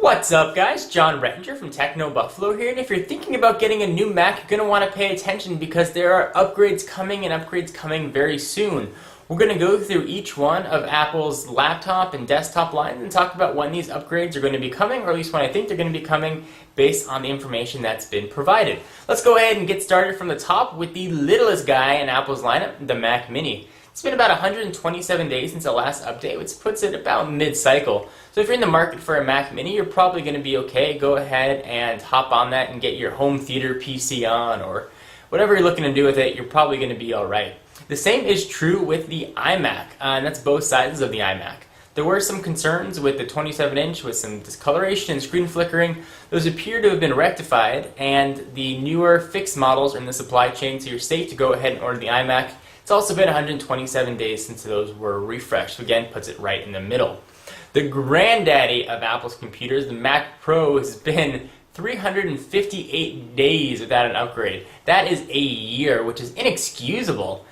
What's up guys, John Rettinger from Techno Buffalo here, and if you're thinking about getting a new Mac, you're going to want to pay attention because there are upgrades coming very soon. We're going to go through each one of Apple's laptop and desktop lines and talk about when these upgrades are going to be coming, or at least when I think they're going to be coming based on the information that's been provided. Let's go ahead and get started from the top with the littlest guy in Apple's lineup, the Mac Mini. It's been about 127 days since the last update, which puts it about mid-cycle. So if you're in the market for a Mac Mini, you're probably going to be okay. Go ahead and hop on that and get your home theater PC on, or whatever you're looking to do with it, you're probably going to be alright. The same is true with the iMac, and that's both sides of the iMac. There were some concerns with the 27-inch with some discoloration and screen flickering. Those appear to have been rectified, and the newer fixed models are in the supply chain, so you're safe to go ahead and order the iMac. It's also been 127 days since those were refreshed, so again, puts it right in the middle. The granddaddy of Apple's computers, the Mac Pro, has been 358 days without an upgrade. That is a year, which is inexcusable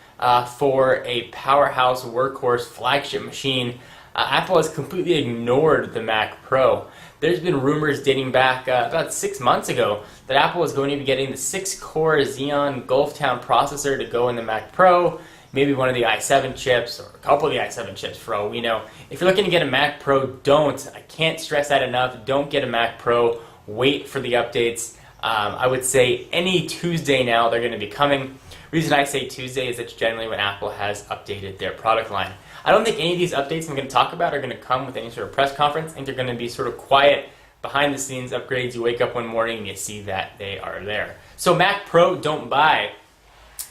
for a powerhouse workhorse flagship machine. Apple has completely ignored the Mac Pro. There's been rumors dating back about 6 months ago that Apple was going to be getting the 6-core Xeon Gulftown processor to go in the Mac Pro, maybe one of the i7 chips, or a couple of the i7 chips for all we know. If you're looking to get a Mac Pro, don't. I can't stress that enough. Don't get a Mac Pro. Wait for the updates. I would say any Tuesday now they're going to be coming. The reason I say Tuesday is that's generally when Apple has updated their product line. I don't think any of these updates I'm going to talk about are going to come with any sort of press conference. I think they're going to be sort of quiet, behind-the-scenes upgrades. You wake up one morning and you see that they are there. So Mac Pro, don't buy.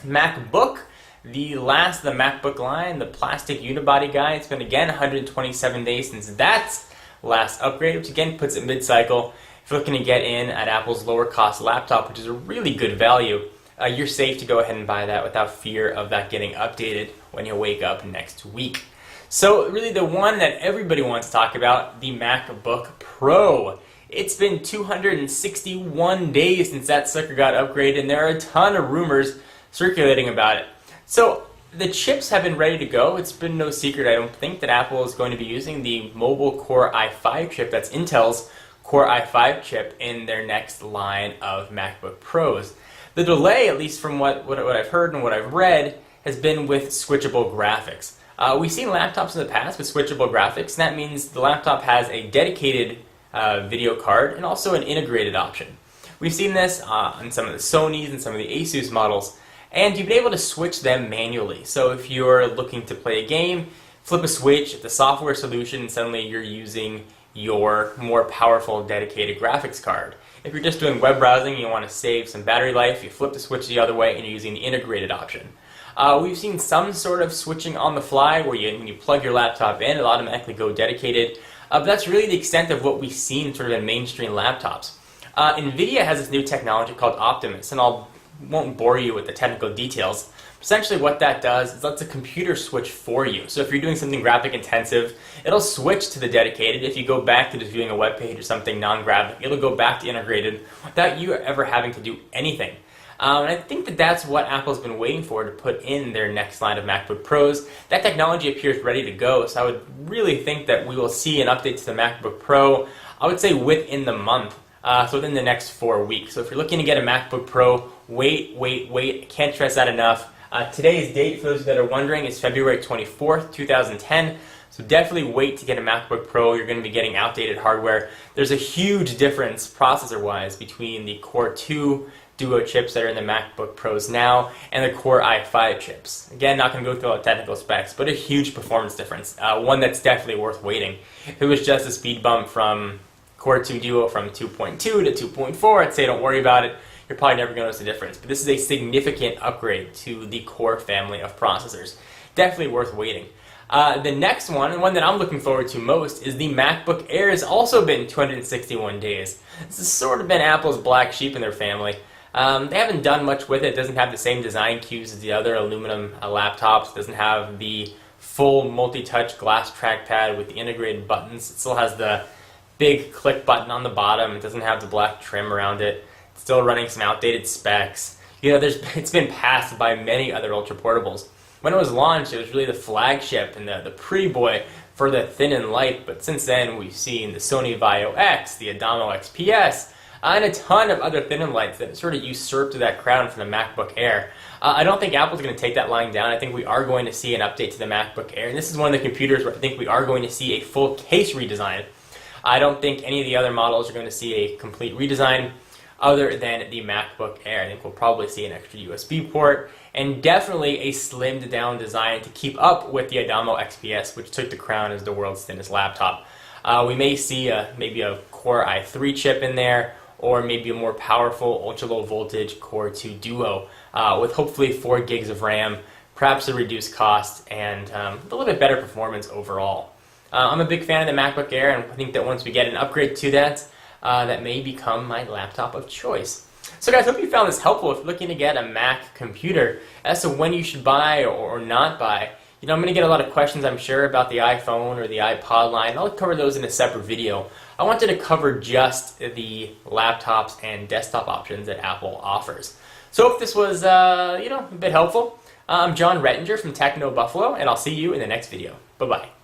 MacBook, the last of the MacBook line, the plastic unibody guy, it's been again 127 days since that last upgrade, which again puts it mid-cycle. If you're looking to get in at Apple's lower-cost laptop, which is a really good value, you're safe to go ahead and buy that without fear of that getting updated when you wake up next week. So really the one that everybody wants to talk about, the MacBook Pro. It's been 261 days since that sucker got upgraded, and there are a ton of rumors circulating about it. So the chips have been ready to go. It's been no secret, I don't think, that Apple is going to be using the mobile Core i5 chip, that's Intel's Core i5 chip, in their next line of MacBook Pros. The delay, at least from what I've heard and what I've read, has been with switchable graphics. We've seen laptops in the past with switchable graphics, and that means the laptop has a dedicated video card and also an integrated option. We've seen this on some of the Sonys and some of the Asus models, and you've been able to switch them manually. So if you're looking to play a game, flip a switch at the software solution, and suddenly you're using your more powerful dedicated graphics card. If you're just doing web browsing and you want to save some battery life, you flip the switch the other way and you're using the integrated option. We've seen some sort of switching on the fly where when you plug your laptop in, it'll automatically go dedicated. But that's really the extent of what we've seen sort of in mainstream laptops. NVIDIA has this new technology called Optimus, and won't bore you with the technical details. Essentially what that does is lets a computer switch for you. So if you're doing something graphic intensive, it'll switch to the dedicated. If you go back to just viewing a web page or something non-graphic, it'll go back to integrated without you ever having to do anything. And I think that that's what Apple's been waiting for to put in their next line of MacBook Pros. That technology appears ready to go, so I would really think that we will see an update to the MacBook Pro, I would say within the month, so within the next 4 weeks. So if you're looking to get a MacBook Pro, wait. I can't stress that enough. Today's date, for those that are wondering, is February 24th, 2010. So definitely wait to get a MacBook Pro. You're going to be getting outdated hardware. There's a huge difference processor-wise between the Core 2 Duo chips that are in the MacBook Pros now and the Core i5 chips. Again, not going to go through all the technical specs, but a huge performance difference. One that's definitely worth waiting. If it was just a speed bump from Core 2 Duo from 2.2 to 2.4, I'd say don't worry about it. You're probably never going to notice the difference. But this is a significant upgrade to the Core family of processors. Definitely worth waiting. The next one, and one that I'm looking forward to most, is the MacBook Air. Has also been 261 days. This has sort of been Apple's black sheep in their family. They haven't done much with it. It doesn't have the same design cues as the other aluminum laptops. It doesn't have the full multi-touch glass trackpad with the integrated buttons. It still has the big click button on the bottom. It doesn't have the black trim around it. It's still running some outdated specs. It's been passed by many other ultra portables. When it was launched, it was really the flagship and the pretty boy for the thin and light, but since then we've seen the Sony Vaio X, the Adamo XPS, and a ton of other thin and lights that sort of usurped that crown from the MacBook Air. I don't think Apple's going to take that line down. I think we are going to see an update to the MacBook Air, and this is one of the computers where I think we are going to see a full case redesign. I don't think any of the other models are going to see a complete redesign other than the MacBook Air. I think we'll probably see an extra USB port and definitely a slimmed down design to keep up with the Adamo XPS, which took the crown as the world's thinnest laptop. We may see maybe a Core i3 chip in there, or maybe a more powerful ultra-low voltage Core 2 Duo with hopefully 4 gigs of RAM, perhaps a reduced cost, and a little bit better performance overall. I'm a big fan of the MacBook Air, and I think that once we get an upgrade to that, that may become my laptop of choice. So guys, hope you found this helpful if you're looking to get a Mac computer as to when you should buy or not buy. You know, I'm going to get a lot of questions, I'm sure, about the iPhone or the iPod line. I'll cover those in a separate video. I wanted to cover just the laptops and desktop options that Apple offers. So if this was, a bit helpful, I'm Jon Rettinger from Techno Buffalo, and I'll see you in the next video. Bye-bye.